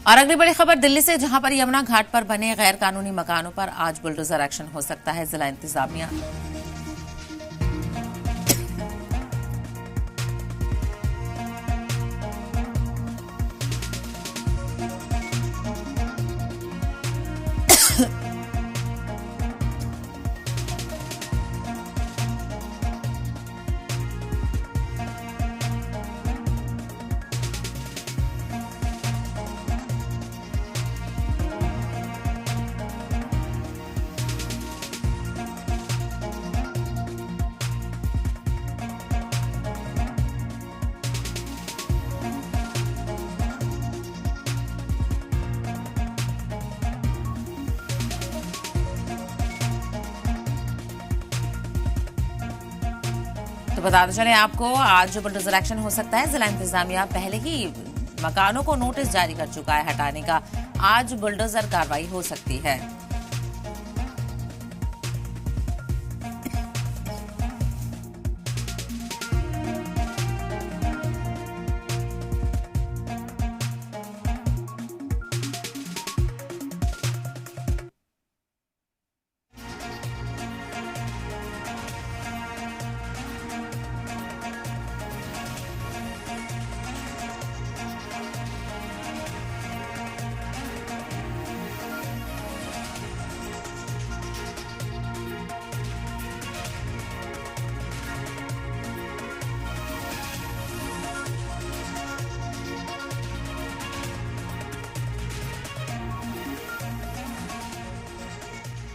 और अगली बड़ी खबर दिल्ली से, जहां पर यमुना घाट पर बने गैर कानूनी मकानों पर आज बुलडोजर एक्शन हो सकता है। जिला इंतजामिया तो बताते चले आपको, आज जो बुलडोजर एक्शन हो सकता है। जिला इंतजामिया पहले ही मकानों को नोटिस जारी कर चुका है हटाने का। आज बुलडोजर कार्रवाई हो सकती है।